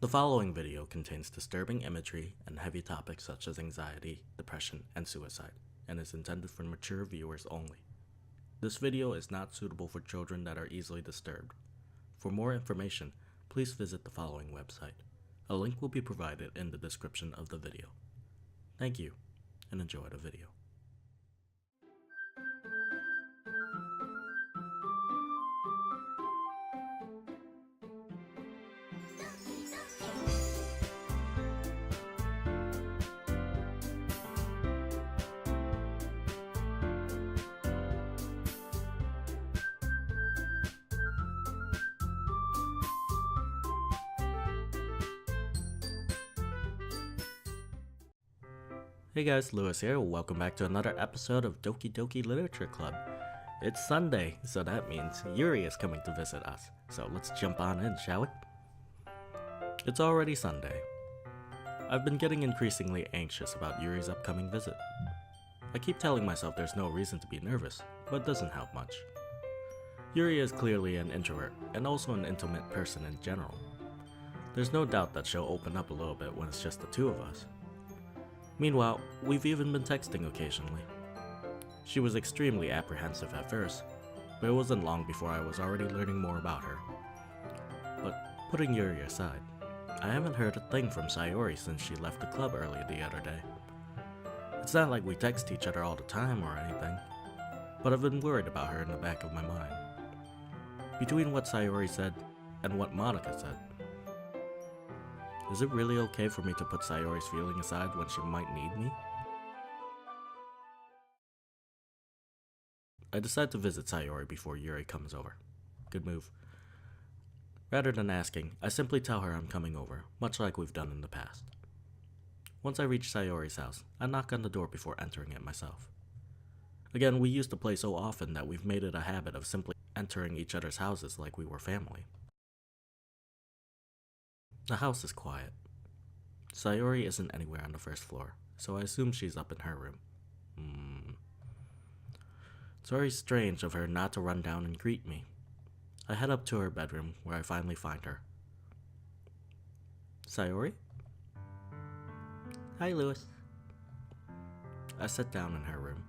The following video contains disturbing imagery and heavy topics such as anxiety, depression, and suicide, and is intended for mature viewers only. This video is not suitable for children that are easily disturbed. For more information, please visit the following website. A link will be provided in the description of the video. Thank you, and enjoy the video. Hey guys, Lewis here. Welcome back to another episode of Doki Doki Literature Club. It's Sunday, so that means Yuri is coming to visit us. So let's jump on in, shall we? It's already Sunday. I've been getting increasingly anxious about Yuri's upcoming visit. I keep telling myself there's no reason to be nervous, but it doesn't help much. Yuri is clearly an introvert, and also an intimate person in general. There's no doubt that she'll open up a little bit when it's just the two of us. Meanwhile, we've even been texting occasionally. She was extremely apprehensive at first, but it wasn't long before I was already learning more about her. But putting Yuri aside, I haven't heard a thing from Sayori since she left the club early the other day. It's not like we text each other all the time or anything, but I've been worried about her in the back of my mind. Between what Sayori said and what Monica said, is it really okay for me to put Sayori's feeling aside when she might need me? I decide to visit Sayori before Yuri comes over. Good move. Rather than asking, I simply tell her I'm coming over, much like we've done in the past. Once I reach Sayori's house, I knock on the door before entering it myself. Again, we used to play so often that we've made it a habit of simply entering each other's houses like we were family. The house is quiet. Sayori isn't anywhere on the first floor, so I assume she's up in her room. It's very strange of her not to run down and greet me. I head up to her bedroom, where I finally find her. Sayori? Hi, Lewis. I sit down in her room.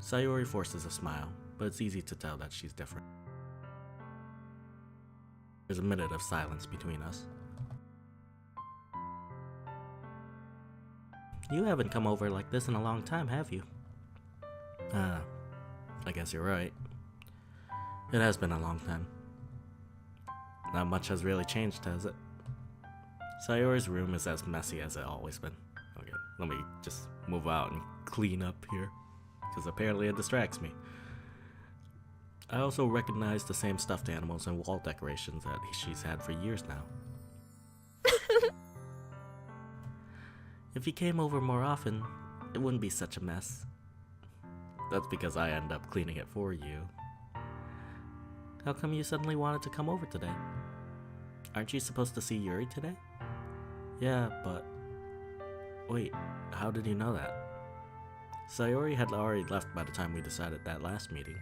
Sayori forces a smile, but it's easy to tell that she's different. There's a minute of silence between us. You haven't come over like this in a long time, have you? I guess you're right. It has been a long time. Not much has really changed, has it? Sayori's room is as messy as it always been. Okay, let me just move out and clean up here, because apparently it distracts me. I also recognize the same stuffed animals and wall decorations that she's had for years now. If you came over more often, it wouldn't be such a mess. That's because I end up cleaning it for you. How come you suddenly wanted to come over today? Aren't you supposed to see Yuri today? Yeah, but... Wait, how did you know that? Sayori had already left by the time we decided that last meeting.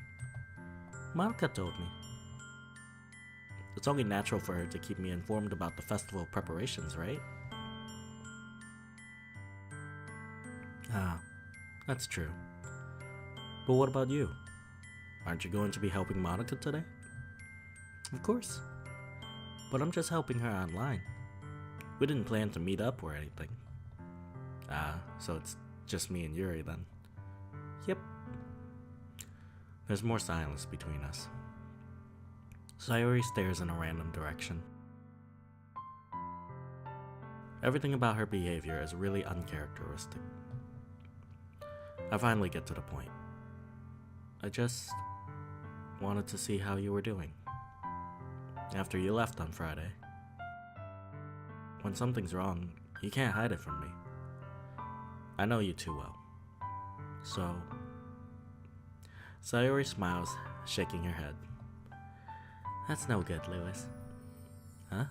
Monica told me. It's only natural for her to keep me informed about the festival preparations, right? Ah, that's true. But what about you? Aren't you going to be helping Monica today? Of course. But I'm just helping her online. We didn't plan to meet up or anything. Ah, so it's just me and Yuri then. Yep. There's more silence between us. Sayori stares in a random direction. Everything about her behavior is really uncharacteristic. I finally get to the point. I just wanted to see how you were doing after you left on Friday. When something's wrong, you can't hide it from me. I know you too well. So... Sayori smiles, shaking her head. That's no good, Lewis. Huh?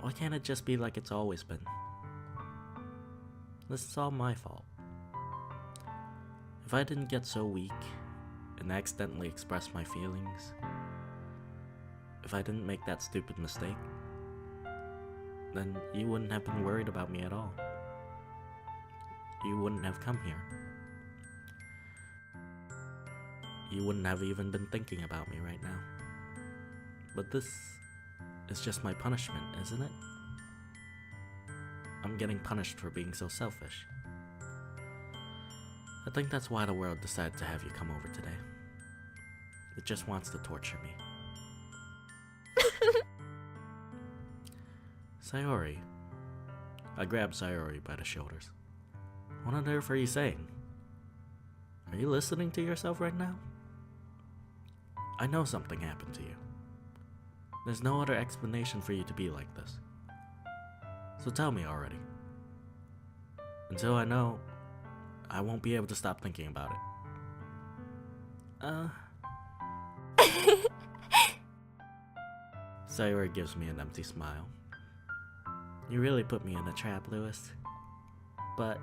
Why can't it just be like it's always been? This is all my fault. If I didn't get so weak and accidentally express my feelings, if I didn't make that stupid mistake, then you wouldn't have been worried about me at all. You wouldn't have come here. You wouldn't have even been thinking about me right now. But this is just my punishment, isn't it? I'm getting punished for being so selfish. I think that's why the world decided to have you come over today. It just wants to torture me. Sayori. I grabbed Sayori by the shoulders. What on earth are you saying? Are you listening to yourself right now? I know something happened to you. There's no other explanation for you to be like this. So tell me already. Until I know, I won't be able to stop thinking about it. Sayori gives me an empty smile. You really put me in a trap, Lewis. But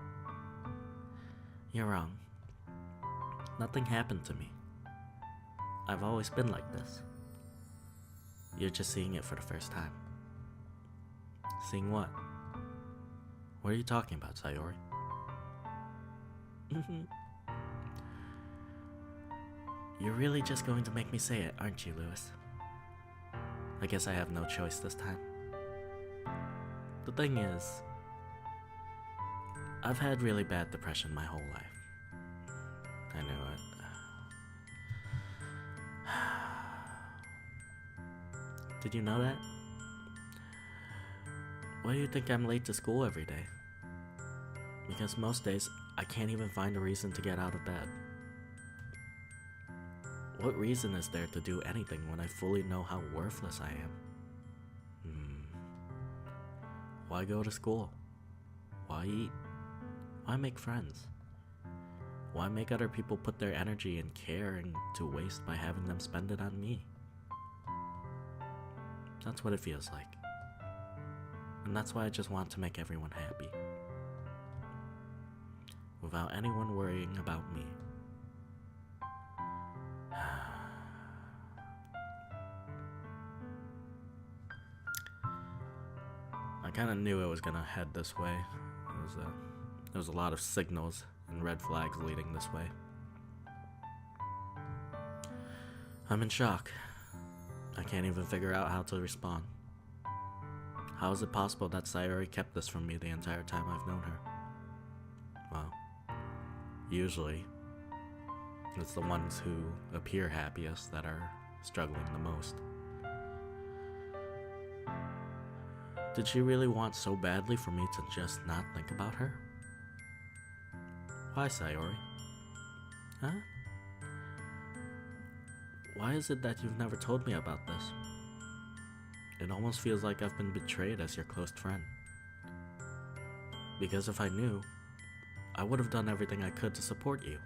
you're wrong. Nothing happened to me. I've always been like this. You're just seeing it for the first time. Seeing what? What are you talking about, Sayori? You're really just going to make me say it, aren't you, Lewis? I guess I have no choice this time. The thing is, I've had really bad depression my whole life. I knew it. Did you know that? Why do you think I'm late to school every day? Because most days, I can't even find a reason to get out of bed. What reason is there to do anything when I fully know how worthless I am? Why go to school? Why eat? Why make friends? Why make other people put their energy and caring to waste by having them spend it on me? That's what it feels like. And that's why I just want to make everyone happy. Without anyone worrying about me. I kind of knew it was gonna head this way. There was a lot of signals and red flags leading this way. I'm in shock. I can't even figure out how to respond. How is it possible that Sayori kept this from me the entire time I've known her? Well, usually, it's the ones who appear happiest that are struggling the most. Did she really want so badly for me to just not think about her? Why, Sayori? Huh? Why is it that you've never told me about this? It almost feels like I've been betrayed as your close friend. Because if I knew, I would have done everything I could to support you.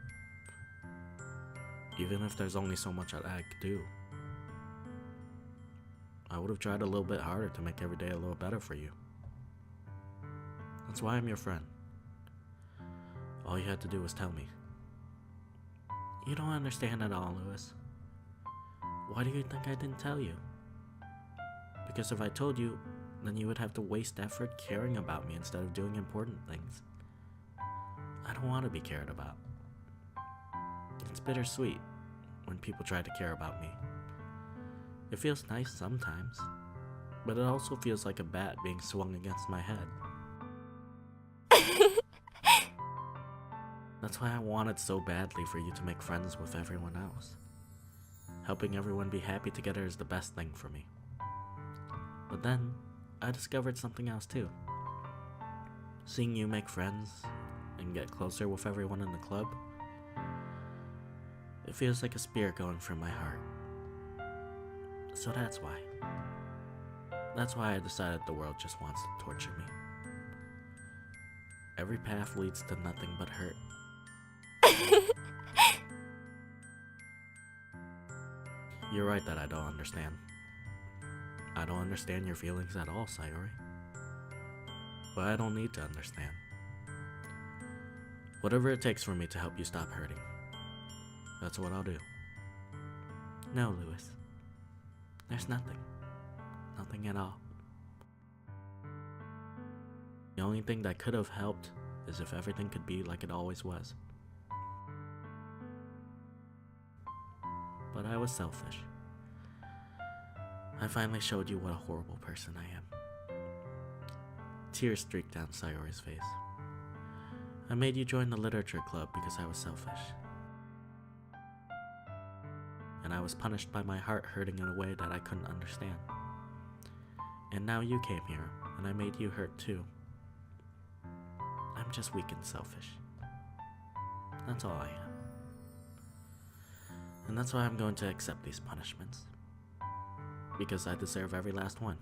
Even if there's only so much that I could do. I would have tried a little bit harder to make every day a little better for you. That's why I'm your friend. All you had to do was tell me. You don't understand at all, Lewis. Why do you think I didn't tell you? Because if I told you, then you would have to waste effort caring about me instead of doing important things. I don't want to be cared about. It's bittersweet when people try to care about me. It feels nice sometimes, but it also feels like a bat being swung against my head. That's why I wanted so badly for you to make friends with everyone else. Helping everyone be happy together is the best thing for me. But then, I discovered something else too. Seeing you make friends and get closer with everyone in the club, it feels like a spear going through my heart. So that's why. That's why I decided the world just wants to torture me. Every path leads to nothing but hurt. You're right that I don't understand. I don't understand your feelings at all, Sayori. But I don't need to understand. Whatever it takes for me to help you stop hurting, that's what I'll do. No, Lewis. There's nothing. Nothing at all. The only thing that could have helped is if everything could be like it always was. But I was selfish. I finally showed you what a horrible person I am. Tears streaked down Sayori's face. I made you join the literature club because I was selfish. And I was punished by my heart hurting in a way that I couldn't understand. And now you came here, and I made you hurt too. I'm just weak and selfish. That's all I am. And that's why I'm going to accept these punishments. Because I deserve every last one.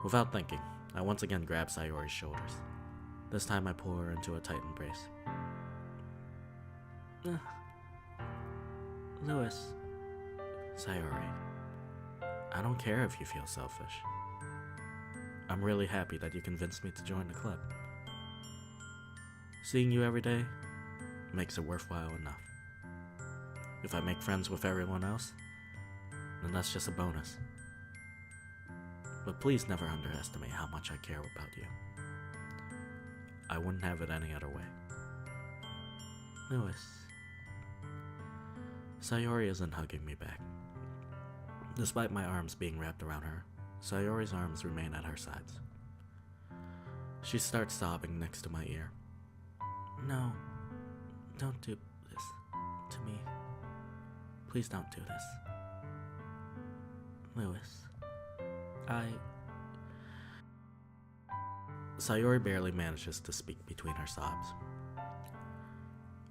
Without thinking, I once again grab Sayori's shoulders. This time I pull her into a tight embrace. Louis. Sayori. I don't care if you feel selfish. I'm really happy that you convinced me to join the club. Seeing you every day makes it worthwhile enough. If I make friends with everyone else, then that's just a bonus. But please never underestimate how much I care about you. I wouldn't have it any other way. Louis. Sayori isn't hugging me back. Despite my arms being wrapped around her, Sayori's arms remain at her sides. She starts sobbing next to my ear. No, don't do this to me. Please don't do this. Louis, Sayori barely manages to speak between her sobs.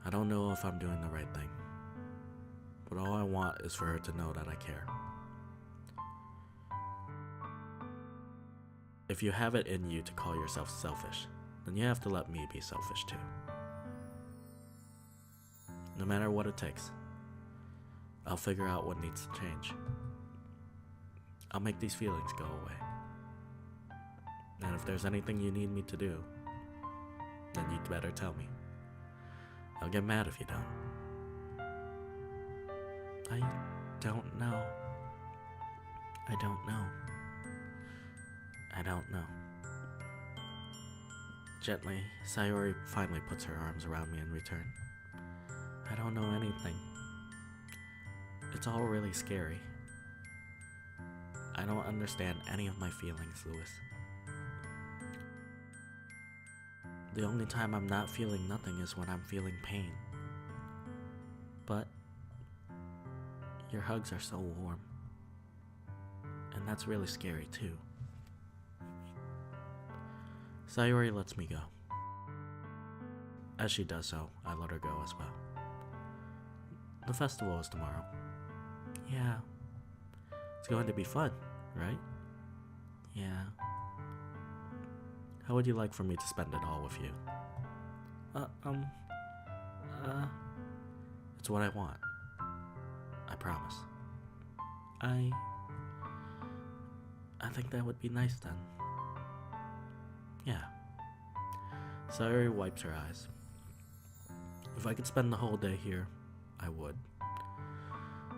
I don't know if I'm doing the right thing, but all I want is for her to know that I care. If you have it in you to call yourself selfish, then you have to let me be selfish too. No matter what it takes, I'll figure out what needs to change. I'll make these feelings go away. And if there's anything you need me to do, then you'd better tell me. I'll get mad if you don't. I don't know. I don't know. I don't know. Gently, Sayori finally puts her arms around me in return. I don't know anything. It's all really scary. I don't understand any of my feelings, Louis. The only time I'm not feeling nothing is when I'm feeling pain. But your hugs are so warm. And that's really scary too. Sayori lets me go. As she does so, I let her go as well. The festival is tomorrow. Yeah. It's going to be fun, right? Yeah. How would you like for me to spend it all with you? It's what I want. I promise. I think that would be nice then. Yeah. Sayori wipes her eyes. If I could spend the whole day here, I would.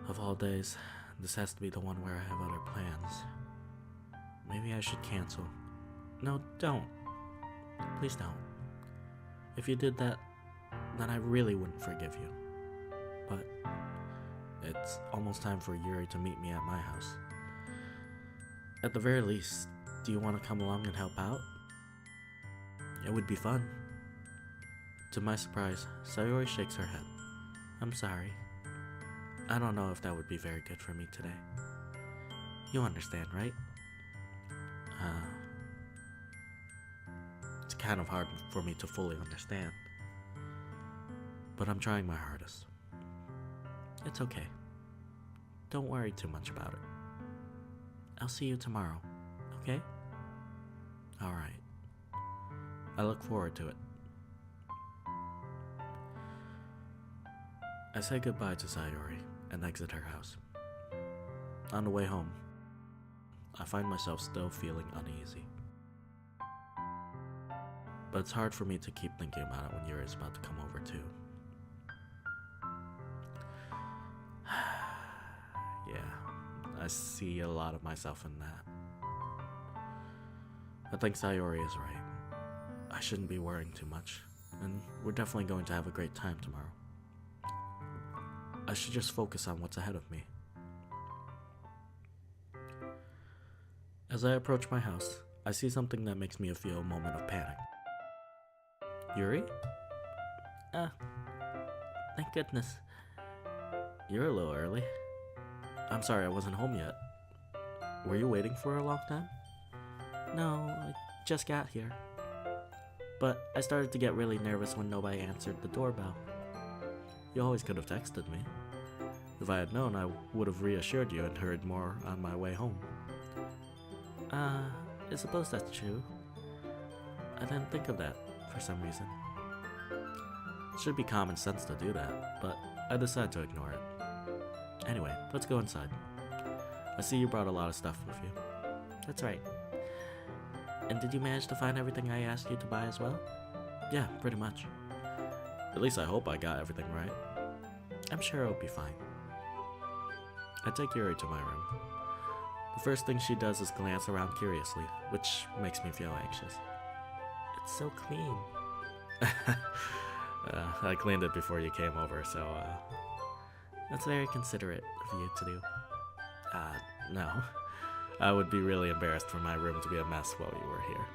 Of all days, this has to be the one where I have other plans. Maybe I should cancel. No, don't. Please don't. If you did that, then I really wouldn't forgive you. But it's almost time for Yuri to meet me at my house. At the very least, do you want to come along and help out? It would be fun. To my surprise, Sayori shakes her head. I'm sorry. I don't know if that would be very good for me today. You understand, right? It's kind of hard for me to fully understand. But I'm trying my hardest. It's okay. Don't worry too much about it. I'll see you tomorrow, okay? Alright. I look forward to it. I say goodbye to Sayori and exit her house. On the way home, I find myself still feeling uneasy. But it's hard for me to keep thinking about it when Yuri's about to come over too. Yeah, I see a lot of myself in that. I think Sayori is right. I shouldn't be worrying too much, and we're definitely going to have a great time tomorrow. I should just focus on what's ahead of me. As I approach my house, I see something that makes me feel a moment of panic. Yuri? Thank goodness. You're a little early. I'm sorry I wasn't home yet. Were you waiting for a long time? No, I just got here. But I started to get really nervous when nobody answered the doorbell. You always could have texted me. If I had known, I would have reassured you and hurried more on my way home. I suppose that's true. I didn't think of that for some reason. It should be common sense to do that, but I decided to ignore it. Anyway, let's go inside. I see you brought a lot of stuff with you. That's right. And did you manage to find everything I asked you to buy as well? Yeah, pretty much. At least I hope I got everything right. I'm sure it'll be fine. I take Yuri to my room. The first thing she does is glance around curiously, which makes me feel anxious. It's so clean. I cleaned it before you came over, so that's very considerate of you to do. No. I would be really embarrassed for my room to be a mess while you were here.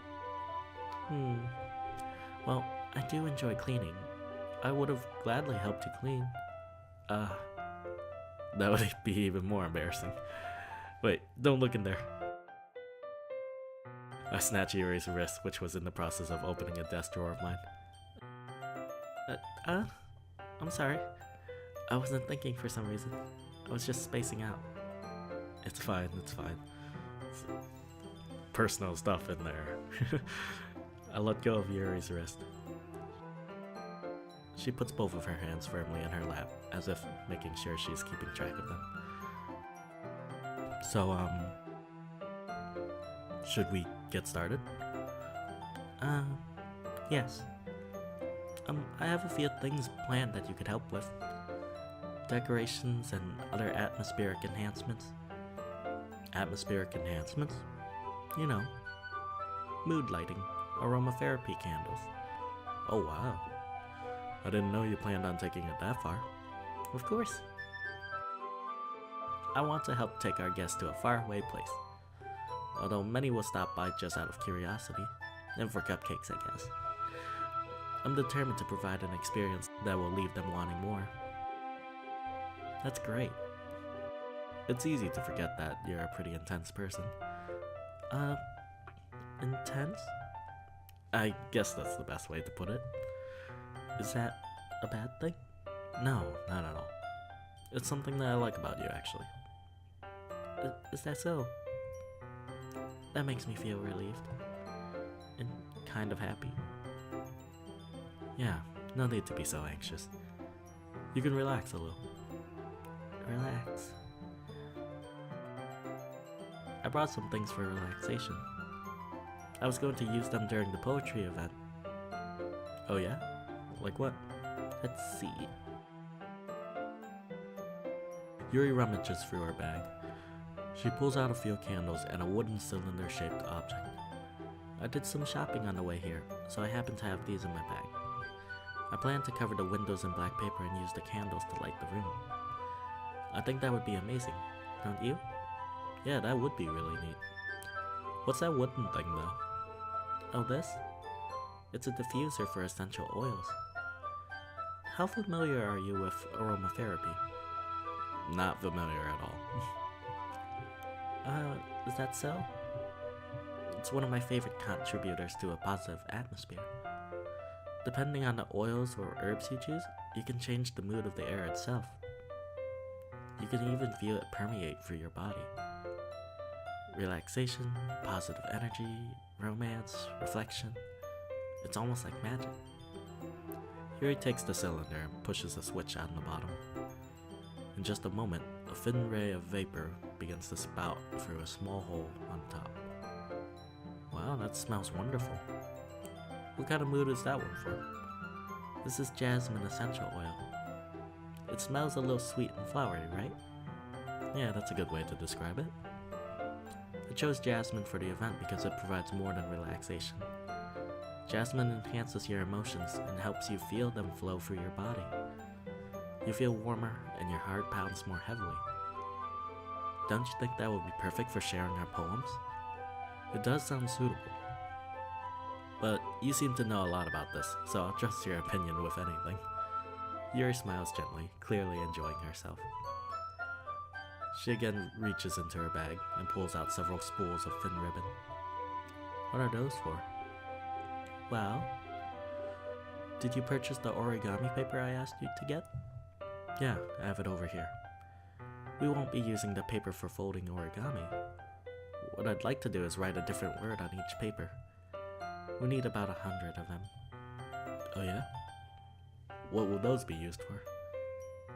Well, I do enjoy cleaning. I would have gladly helped you clean. That would be even more embarrassing. Wait, don't look in there. I snatch Yuri's wrist, which was in the process of opening a desk drawer of mine. I'm sorry. I wasn't thinking for some reason. I was just spacing out. It's fine, it's fine. It's personal stuff in there. I let go of Yuri's wrist. She puts both of her hands firmly in her lap, as if making sure she's keeping track of them. So, should we get started? Yes. I have a few things planned that you could help with. Decorations and other atmospheric enhancements. Atmospheric enhancements? You know, mood lighting, aromatherapy candles. Oh wow. I didn't know you planned on taking it that far. Of course. I want to help take our guests to a faraway place. Although many will stop by just out of curiosity, and for cupcakes, I guess. I'm determined to provide an experience that will leave them wanting more. That's great. It's easy to forget that you're a pretty intense person. Intense? I guess that's the best way to put it. Is that a bad thing? No, not at all. It's something that I like about you, actually. Is that so? That makes me feel relieved. And kind of happy. Yeah, no need to be so anxious. You can relax a little. Relax. I brought some things for relaxation. I was going to use them during the poetry event. Oh yeah? Like what? Let's see. Yuri rummages through her bag. She pulls out a few candles and a wooden cylinder-shaped object. I did some shopping on the way here, so I happen to have these in my bag. I plan to cover the windows in black paper and use the candles to light the room. I think that would be amazing, don't you? Yeah, that would be really neat. What's that wooden thing, though? Oh, this? It's a diffuser for essential oils. How familiar are you with aromatherapy? Not familiar at all. Is that so? It's one of my favorite contributors to a positive atmosphere. Depending on the oils or herbs you choose, you can change the mood of the air itself. You can even feel it permeate through your body. Relaxation, positive energy, romance, reflection. It's almost like magic. Yuri takes the cylinder and pushes a switch on the bottom. In just a moment, a thin ray of vapor begins to spout through a small hole on top. Wow, that smells wonderful. What kind of mood is that one for? This is jasmine essential oil. It smells a little sweet and flowery, right? Yeah, that's a good way to describe it. chose jasmine for the event because it provides more than relaxation. Jasmine enhances your emotions and helps you feel them flow through your body. You feel warmer and your heart pounds more heavily. Don't you think that would be perfect for sharing our poems? It does sound suitable. But you seem to know a lot about this, so I'll trust your opinion with anything. Yuri smiles gently, clearly enjoying herself. She again reaches into her bag and pulls out several spools of thin ribbon. What are those for? Well, did you purchase the origami paper I asked you to get? Yeah, I have it over here. We won't be using the paper for folding origami. What I'd like to do is write a different word on each paper. We need about 100 of them. Oh yeah? What will those be used for?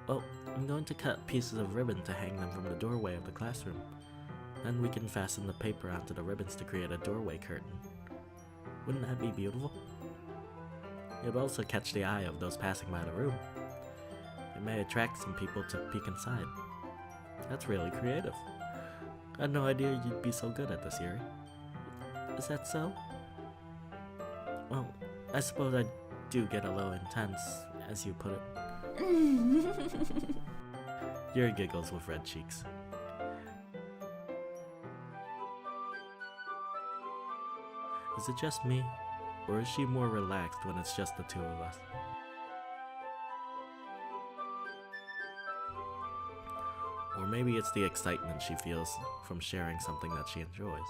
Well, I'm going to cut pieces of ribbon to hang them from the doorway of the classroom. Then we can fasten the paper onto the ribbons to create a doorway curtain. Wouldn't that be beautiful? It would also catch the eye of those passing by the room. It may attract some people to peek inside. That's really creative. I had no idea you'd be so good at this, Yuri. Is that so? Well, I suppose I do get a little intense, as you put it. Yuri giggles with red cheeks. Is it just me, or is she more relaxed when it's just the two of us? Or maybe it's the excitement she feels from sharing something that she enjoys.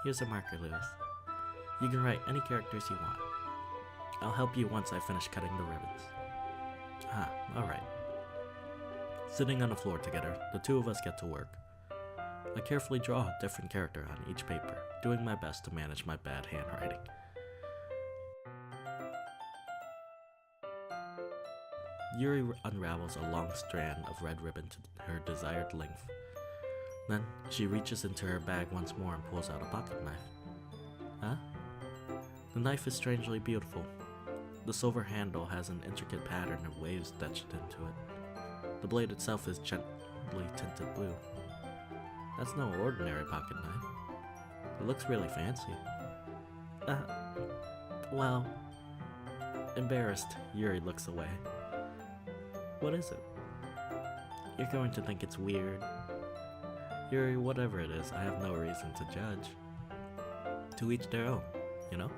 Here's a marker, Lewis. You can write any characters you want. I'll help you once I finish cutting the ribbons. Ah, alright. Sitting on the floor together, the two of us get to work. I carefully draw a different character on each paper, doing my best to manage my bad handwriting. Yuri unravels a long strand of red ribbon to her desired length. Then, she reaches into her bag once more and pulls out a pocket knife. Huh? The knife is strangely beautiful. The silver handle has an intricate pattern of waves etched into it. The blade itself is gently tinted blue. That's no ordinary pocket knife. It looks really fancy. Well... Embarrassed, Yuri looks away. What is it? You're going to think it's weird. Yuri, whatever it is, I have no reason to judge. To each their own, you know?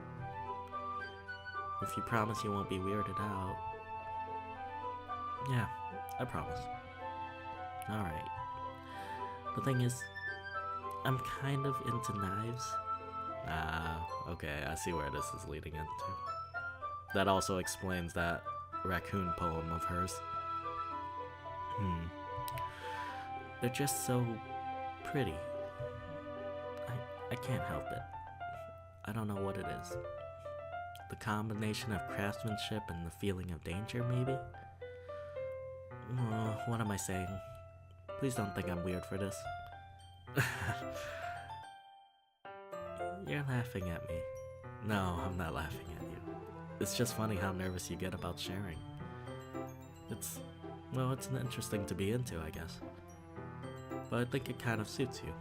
If you promise you won't be weirded out... Yeah, I promise. Alright. The thing is, I'm kind of into knives. Okay, I see where this is leading into. That also explains that raccoon poem of hers. They're just so pretty. I can't help it. I don't know what it is. The combination of craftsmanship and the feeling of danger, maybe? What am I saying? Please don't think I'm weird for this. You're laughing at me. No, I'm not laughing at you. It's just funny how nervous you get about sharing. It's an interesting to be into, I guess. But I think it kind of suits you.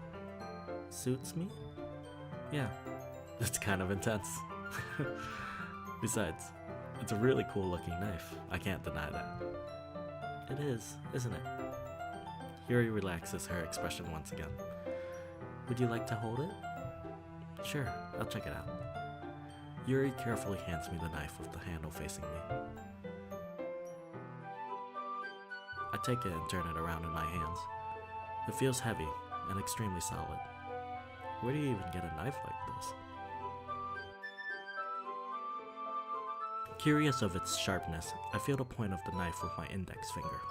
Suits me? Yeah, it's kind of intense. Besides, it's a really cool looking knife. I can't deny that. It is, isn't it? Yuri relaxes her expression once again. Would you like to hold it? Sure, I'll check it out. Yuri carefully hands me the knife with the handle facing me. I take it and turn it around in my hands. It feels heavy and extremely solid. Where do you even get a knife like this? Curious of its sharpness, I feel the point of the knife with my index finger.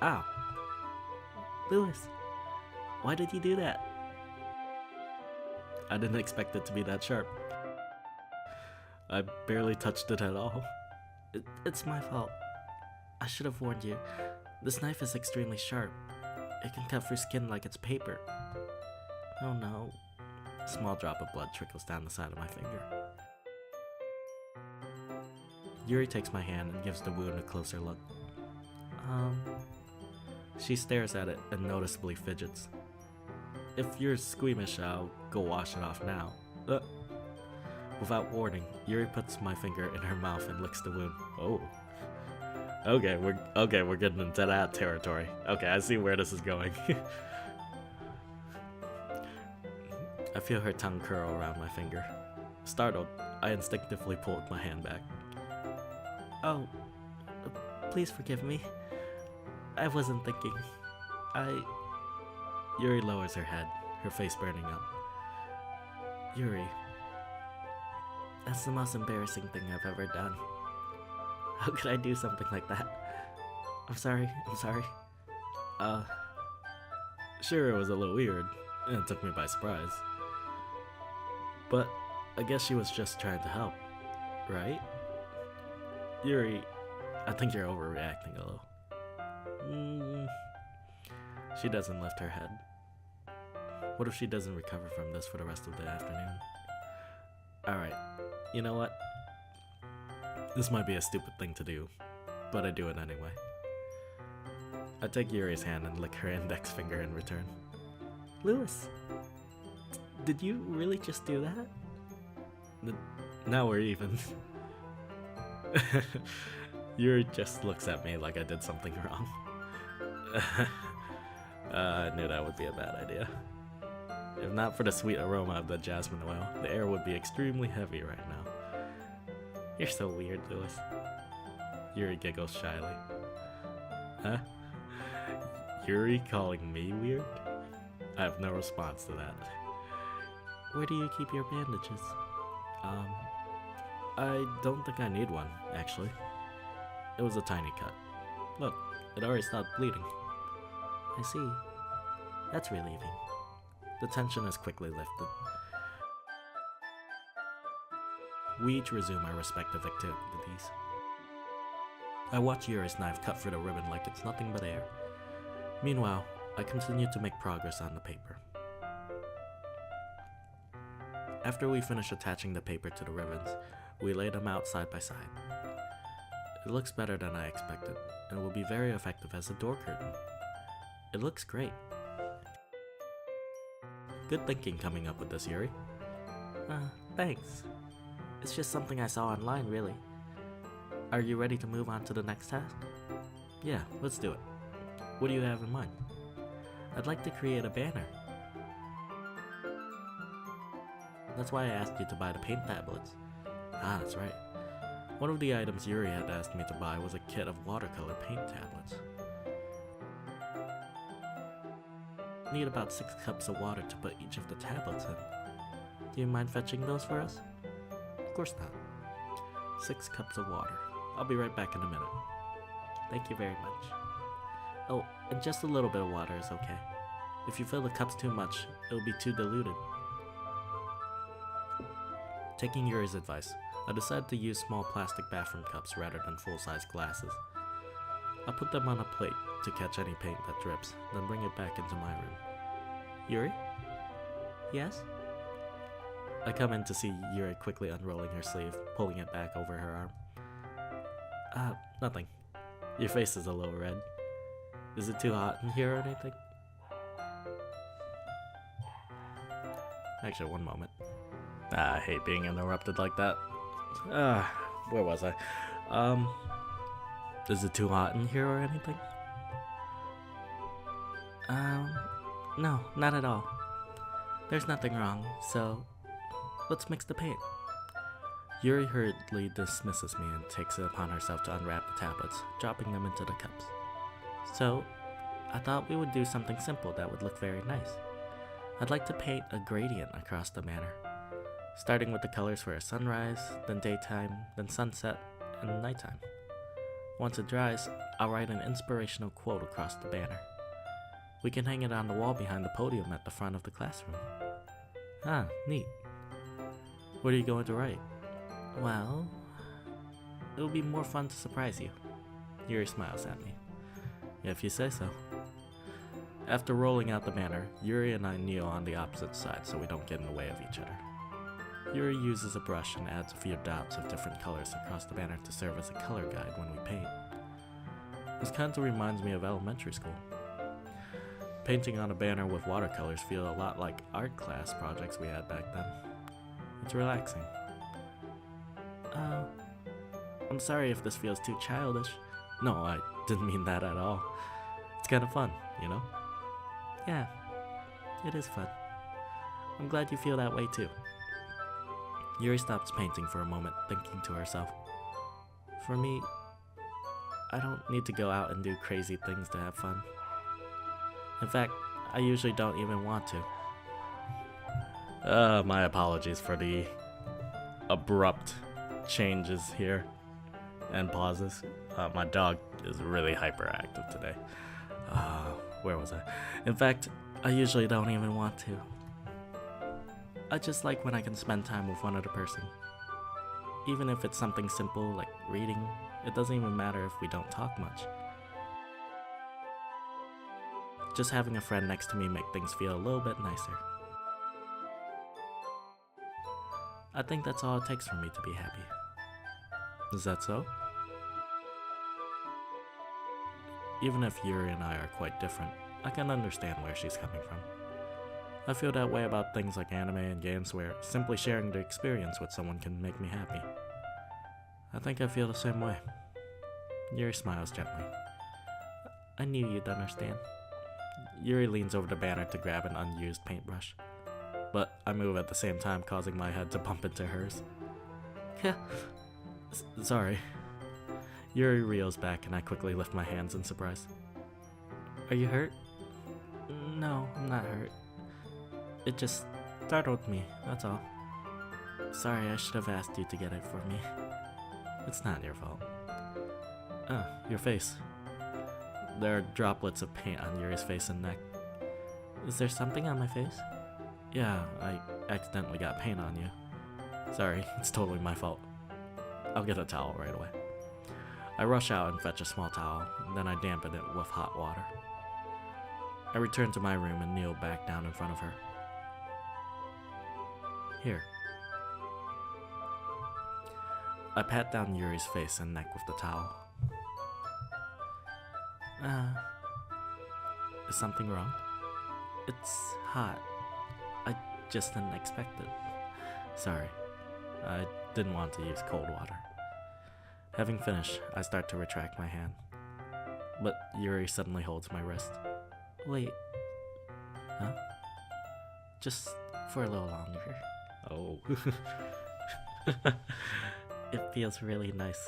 Ow! Lewis, why did you do that? I didn't expect it to be that sharp. I barely touched it at all. It's my fault. I should have warned you. This knife is extremely sharp. It can cut through skin like it's paper. Oh no. A small drop of blood trickles down the side of my finger. Yuri takes my hand and gives the wound a closer look. She stares at it and noticeably fidgets. If you're squeamish, I'll go wash it off now. Without warning, Yuri puts my finger in her mouth and licks the wound. Oh. Okay, we're getting into that territory. Okay, I see where this is going. I feel her tongue curl around my finger. Startled, I instinctively pulled my hand back. Oh, please forgive me. I wasn't thinking. Yuri lowers her head, her face burning up. Yuri, that's the most embarrassing thing I've ever done. How could I do something like that? I'm sorry. Sure, it was a little weird, and it took me by surprise. But I guess she was just trying to help, right? Yuri, I think you're overreacting a little. She doesn't lift her head. What if she doesn't recover from this for the rest of the afternoon? Alright, you know what? This might be a stupid thing to do, but I do it anyway. I take Yuri's hand and lick her index finger in return. Lewis, did you really just do that? Now we're even. Yuri just looks at me like I did something wrong. I knew that would be a bad idea. If not for the sweet aroma of the jasmine oil, the air would be extremely heavy right now. You're so weird, Lewis. Yuri giggles shyly. Huh? Yuri calling me weird? I have no response to that. Where do you keep your bandages? I don't think I need one, actually. It was a tiny cut. Look, it already stopped bleeding. I see. That's relieving. The tension is quickly lifted. We each resume our respective activities. I watch Yuri's knife cut through the ribbon like it's nothing but air. Meanwhile, I continue to make progress on the paper. After we finish attaching the paper to the ribbons, we lay them out side by side. It looks better than I expected, and will be very effective as a door curtain. It looks great. Good thinking coming up with this, Yuri. Thanks. It's just something I saw online, really. Are you ready to move on to the next task? Yeah, let's do it. What do you have in mind? I'd like to create a banner. That's why I asked you to buy the paint tablets. Ah, that's right. One of the items Yuri had asked me to buy was a kit of watercolor paint tablets. Need about 6 cups of water to put each of the tablets in. Do you mind fetching those for us? Of course not. 6 cups of water. I'll be right back in a minute. Thank you very much. Oh, and just a little bit of water is okay. If you fill the cups too much, it'll be too diluted. Taking Yuri's advice, I decided to use small plastic bathroom cups rather than full-size glasses. I put them on a plate to catch any paint that drips, then bring it back into my room. Yuri? Yes? I come in to see Yuri quickly unrolling her sleeve, pulling it back over her arm. Nothing. Your face is a little red. Is it too hot in here or anything? Actually, one moment. I hate being interrupted like that. Where was I? Is it too hot in here or anything? No, not at all. There's nothing wrong, so let's mix the paint. Yuri hurriedly dismisses me and takes it upon herself to unwrap the tablets, dropping them into the cups. So, I thought we would do something simple that would look very nice. I'd like to paint a gradient across the manor, starting with the colors for a sunrise, then daytime, then sunset, and nighttime. Once it dries, I'll write an inspirational quote across the banner. We can hang it on the wall behind the podium at the front of the classroom. Ah, neat. What are you going to write? Well, it'll be more fun to surprise you. Yuri smiles at me. If you say so. After rolling out the banner, Yuri and I kneel on the opposite side so we don't get in the way of each other. Yuri uses a brush and adds a few dots of different colors across the banner to serve as a color guide when we paint. This kind of reminds me of elementary school. Painting on a banner with watercolors feel a lot like art class projects we had back then. It's relaxing. I'm sorry if this feels too childish. No, I didn't mean that at all. It's kind of fun, you know? Yeah, it is fun. I'm glad you feel that way too. Yuri stops painting for a moment, thinking to herself. For me, I don't need to go out and do crazy things to have fun. In fact, I usually don't even want to. My apologies for the abrupt changes here and pauses. My dog is really hyperactive today. Where was I? In fact, I usually don't even want to. I just like when I can spend time with one other person. Even if it's something simple like reading, it doesn't even matter if we don't talk much. Just having a friend next to me make things feel a little bit nicer. I think that's all it takes for me to be happy. Is that so? Even if Yuri and I are quite different, I can understand where she's coming from. I feel that way about things like anime and games where simply sharing the experience with someone can make me happy. I think I feel the same way. Yuri smiles gently. I knew you'd understand. Yuri leans over the banner to grab an unused paintbrush, but I move at the same time, causing my head to bump into hers. Sorry. Yuri reels back and I quickly lift my hands in surprise. Are you hurt? No, I'm not hurt. It just startled me, that's all. Sorry, I should have asked you to get it for me. It's not your fault. Your face. There are droplets of paint on Yuri's face and neck. Is there something on my face? Yeah, I accidentally got paint on you. Sorry, it's totally my fault. I'll get a towel right away. I rush out and fetch a small towel, then I dampen it with hot water. I return to my room and kneel back down in front of her. Here. I pat down Yuri's face and neck with the towel. Is something wrong? It's hot. I just didn't expect it. Sorry. I didn't want to use cold water. Having finished, I start to retract my hand. But Yuri suddenly holds my wrist. Wait. Huh? Just for a little longer. Oh. It feels really nice.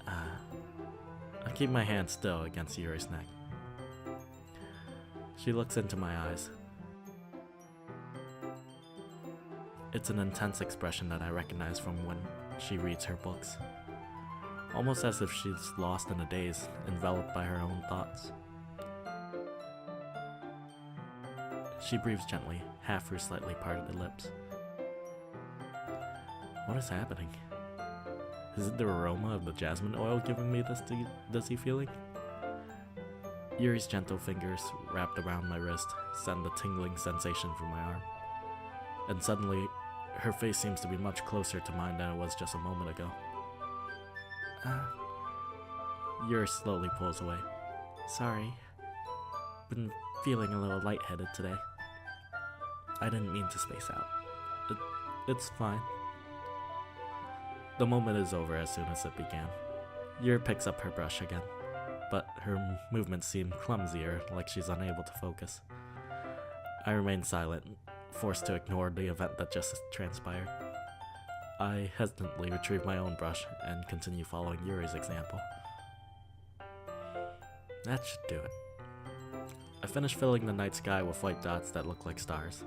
I keep my hand still against Yuri's neck. She looks into my eyes. It's an intense expression that I recognize from when she reads her books. Almost as if she's lost in a daze, enveloped by her own thoughts. She breathes gently, half her slightly parted lips. What is happening? Is it the aroma of the jasmine oil giving me this dizzy feeling? Yuri's gentle fingers, wrapped around my wrist, send a tingling sensation from my arm. And suddenly, her face seems to be much closer to mine than it was just a moment ago. Yuri slowly pulls away. Sorry. Been feeling a little lightheaded today. I didn't mean to space out. It's fine. The moment is over as soon as it began. Yuri picks up her brush again, but her movements seem clumsier, like she's unable to focus. I remain silent, forced to ignore the event that just transpired. I hesitantly retrieve my own brush and continue following Yuri's example. That should do it. I finish filling the night sky with white dots that look like stars.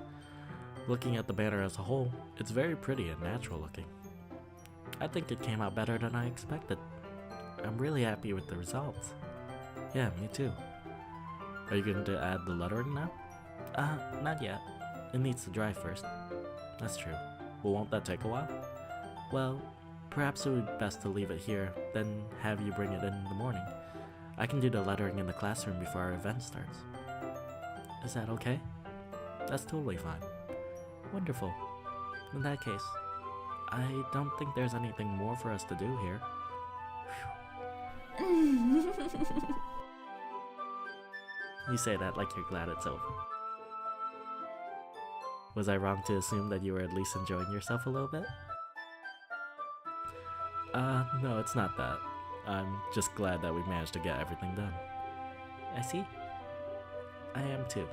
Looking at the banner as a whole, it's very pretty and natural looking. I think it came out better than I expected. I'm really happy with the results. Yeah, me too. Are you going to add the lettering now? Not yet. It needs to dry first. That's true. But won't that take a while? Well, perhaps it would be best to leave it here, then have you bring it in the morning. I can do the lettering in the classroom before our event starts. Is that okay? That's totally fine. Wonderful. In that case, I don't think there's anything more for us to do here. You say that like you're glad it's over. Was I wrong to assume that you were at least enjoying yourself a little bit? No, it's not that. I'm just glad that we managed to get everything done. I see. I am too.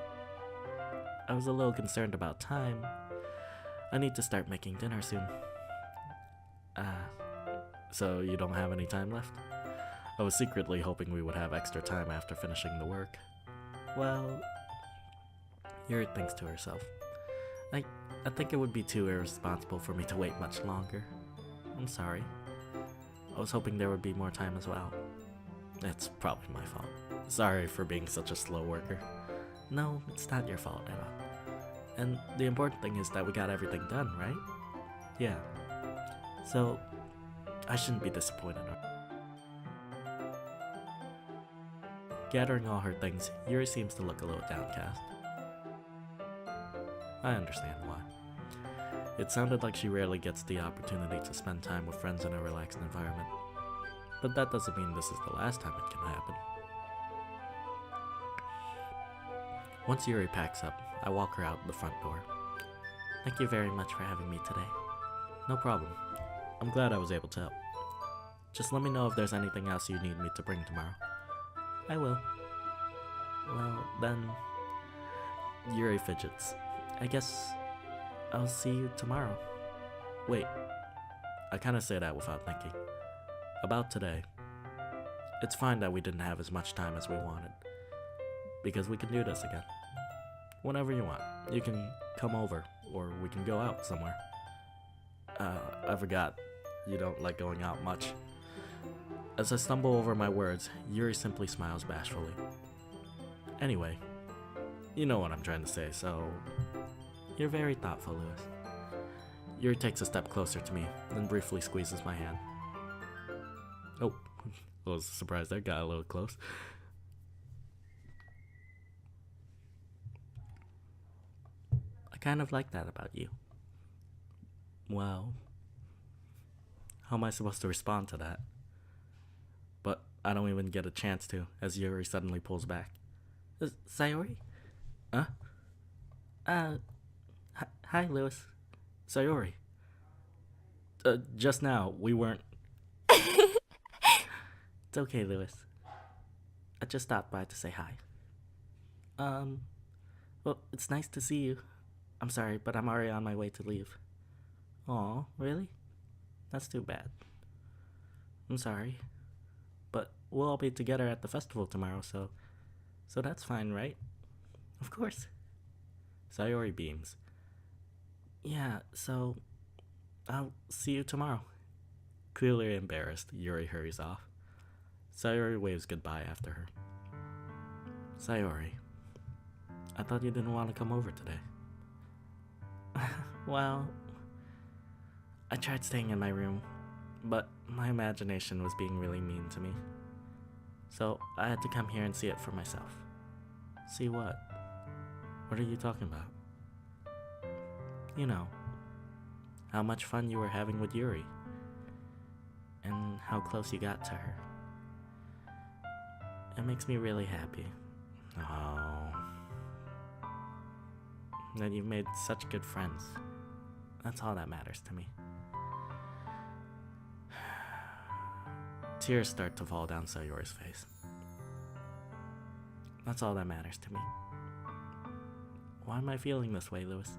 I was a little concerned about time. I need to start making dinner soon. So you don't have any time left? I was secretly hoping we would have extra time after finishing the work. Well, Yuri thinks to herself. I think it would be too irresponsible for me to wait much longer. I'm sorry. I was hoping there would be more time as well. It's probably my fault. Sorry for being such a slow worker. No, it's not your fault at all. And the important thing is that we got everything done, right? Yeah. So, I shouldn't be disappointed. Gathering all her things, Yuri seems to look a little downcast. I understand why. It sounded like she rarely gets the opportunity to spend time with friends in a relaxed environment. But that doesn't mean this is the last time it can happen. Once Yuri packs up, I walk her out the front door. Thank you very much for having me today. No problem. I'm glad I was able to help. Just let me know if there's anything else you need me to bring tomorrow. I will. Well, then... Yuri fidgets. I guess I'll see you tomorrow. Wait, I kinda say that without thinking. About today. It's fine that we didn't have as much time as we wanted. Because we can do this again. Whenever you want. You can come over, or we can go out somewhere. I forgot. You don't like going out much. As I stumble over my words, Yuri simply smiles bashfully. Anyway, you know what I'm trying to say, so... You're very thoughtful, Lewis. Yuri takes a step closer to me, then briefly squeezes my hand. Oh, I was surprised that got a little close. I kind of like that about you. Well, how am I supposed to respond to that? But I don't even get a chance to, as Yuri suddenly pulls back. Sayori? Huh? Hi, Lewis. Sayori. Just now, we weren't... It's okay, Lewis. I just stopped by to say hi. Well, it's nice to see you. I'm sorry, but I'm already on my way to leave. Aw, really? That's too bad. I'm sorry. But we'll all be together at the festival tomorrow, so that's fine, right? Of course. Sayori beams. Yeah, so I'll see you tomorrow. Clearly embarrassed, Yuri hurries off. Sayori waves goodbye after her. Sayori, I thought you didn't want to come over today. Well, I tried staying in my room, but my imagination was being really mean to me. So I had to come here and see it for myself. See what? What are you talking about? You know, how much fun you were having with Yuri, and how close you got to her. It makes me really happy. Oh. That you've made such good friends. That's all that matters to me. Tears start to fall down Sayori's face. That's all that matters to me. Why am I feeling this way, Lewis?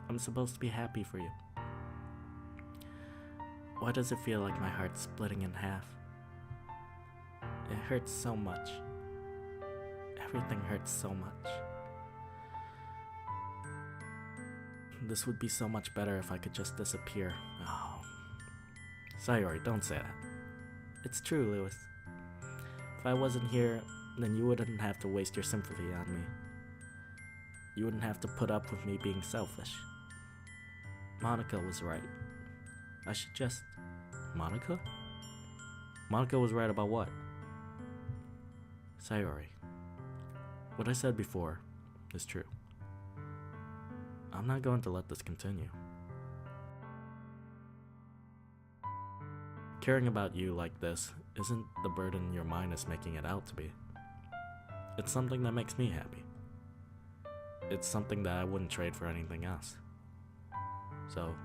I'm supposed to be happy for you. Why does it feel like my heart's splitting in half? It hurts so much. Everything hurts so much. This would be so much better if I could just disappear. Oh. Sayori, don't say that. It's true, Lewis. If I wasn't here, then you wouldn't have to waste your sympathy on me. You wouldn't have to put up with me being selfish. Monica was right. I should just... Monica? Monica was right about what? Sayori, what I said before is true. I'm not going to let this continue. Caring about you like this isn't the burden your mind is making it out to be. It's something that makes me happy. It's something that I wouldn't trade for anything else. So,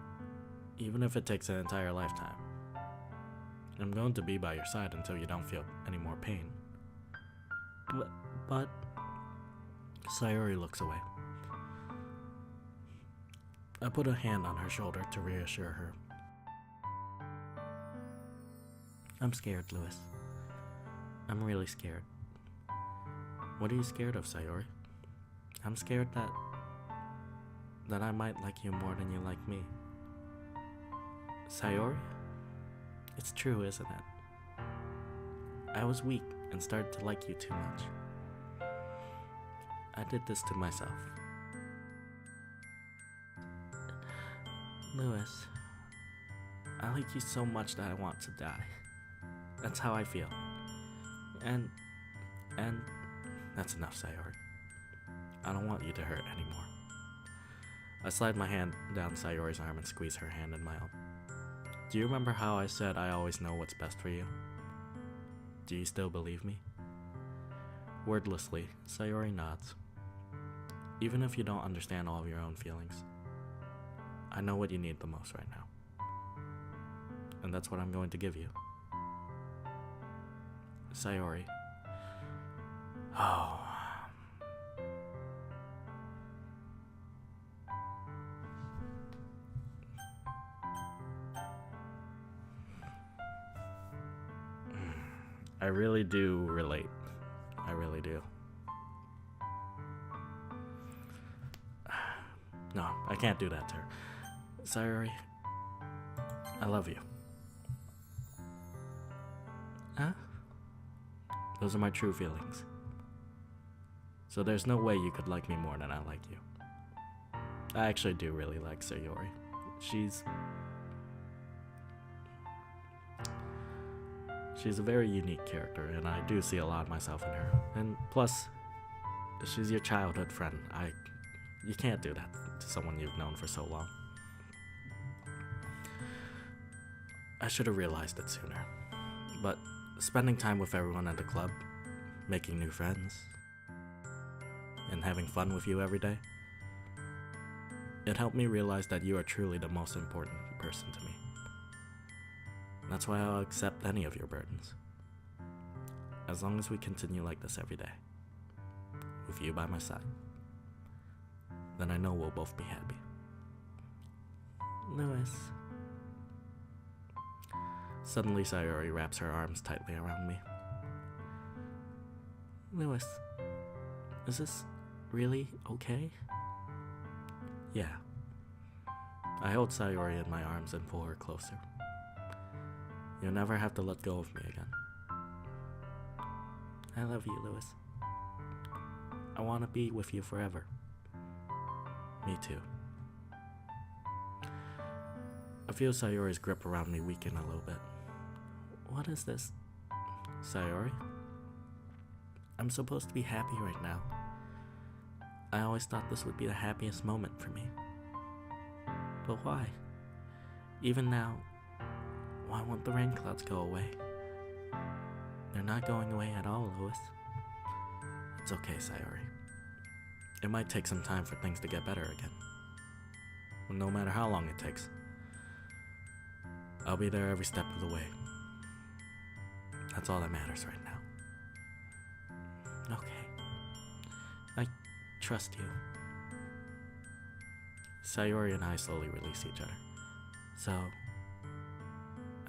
even if it takes an entire lifetime, I'm going to be by your side until you don't feel any more pain. But Sayori looks away. I put a hand on her shoulder to reassure her. I'm scared, Louis. I'm really scared. What are you scared of, Sayori? I'm scared that I might like you more than you like me. Sayori? It's true, isn't it? I was weak and started to like you too much. I did this to myself. Louis, I like you so much that I want to die. That's how I feel. And that's enough, Sayori. I don't want you to hurt anymore. I slide my hand down Sayori's arm and squeeze her hand in my own. Do you remember how I said I always know what's best for you? Do you still believe me? Wordlessly, Sayori nods. Even if you don't understand all of your own feelings, I know what you need the most right now. And that's what I'm going to give you. Sayori. Oh. I really do relate. I really do. No, I can't do that to her. Sayori, I love you. Huh? Those are my true feelings. So there's no way you could like me more than I like you. I actually do really like Sayori. She's a very unique character, and I do see a lot of myself in her. And plus, she's your childhood friend. You can't do that to someone you've known for so long. I should have realized it sooner. But spending time with everyone at the club, making new friends, and having fun with you every day, it helped me realize that you are truly the most important person to me. That's why I'll accept any of your burdens. As long as we continue like this every day, with you by my side, then I know we'll both be happy. Louis. Suddenly Sayori wraps her arms tightly around me. Louis, is this really okay? Yeah. I hold Sayori in my arms and pull her closer. You'll never have to let go of me again. I love you, Louis. I want to be with you forever. Me too. I feel Sayori's grip around me weaken a little bit. What is this? Sayori? I'm supposed to be happy right now. I always thought this would be the happiest moment for me. But why? Even now, why won't the rain clouds go away? They're not going away at all, Louis. It's okay, Sayori. It might take some time for things to get better again. But no matter how long it takes, I'll be there every step of the way. That's all that matters right now. Okay. I trust you. Sayori and I slowly release each other. So,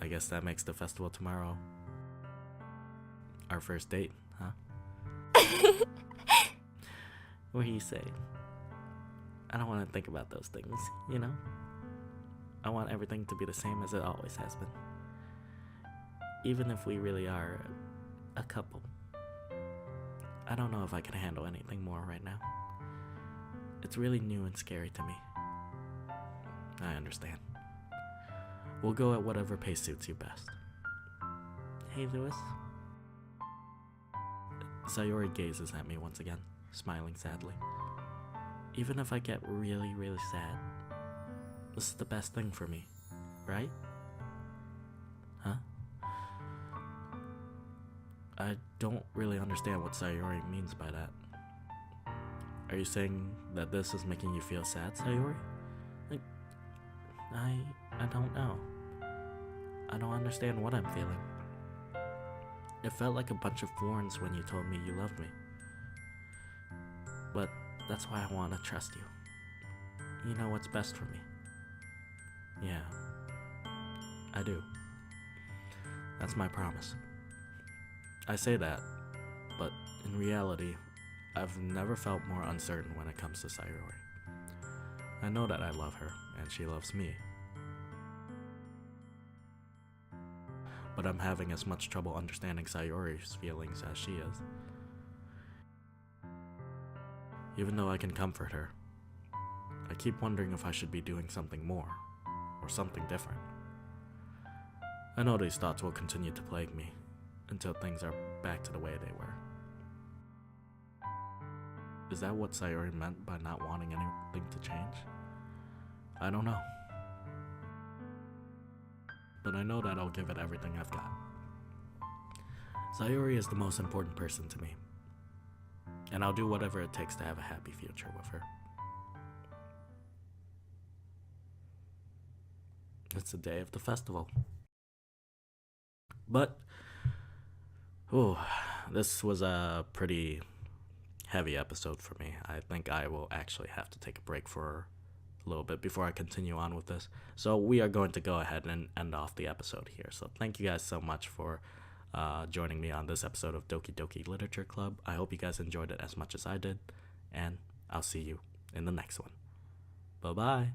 I guess that makes the festival tomorrow our first date, huh? What do you say? I don't want to think about those things, you know? I want everything to be the same as it always has been. Even if we really are a couple. I don't know if I can handle anything more right now. It's really new and scary to me. I understand. We'll go at whatever pace suits you best. Hey, Louis. Sayori gazes at me once again, smiling sadly. Even if I get really, really sad, this is the best thing for me, right? Huh? I don't really understand what Sayori means by that. Are you saying that this is making you feel sad, Sayori? Like, I don't know. I don't understand what I'm feeling. It felt like a bunch of thorns when you told me you loved me. But that's why I want to trust you. You know what's best for me. Yeah, I do. That's my promise. I say that, but in reality, I've never felt more uncertain when it comes to Sayori. I know that I love her, and she loves me. But I'm having as much trouble understanding Sayori's feelings as she is. Even though I can comfort her, I keep wondering if I should be doing something more, or something different. I know these thoughts will continue to plague me until things are back to the way they were. Is that what Sayori meant by not wanting anything to change? I don't know. But I know that I'll give it everything I've got. Sayori is the most important person to me, and I'll do whatever it takes to have a happy future with her. It's the day of the festival. But, this was a pretty heavy episode for me. I think I will actually have to take a break for a little bit before I continue on with this. So we are going to go ahead and end off the episode here. So thank you guys so much for joining me on this episode of Doki Doki Literature Club. I hope you guys enjoyed it as much as I did, and I'll see you in the next one. Bye-bye.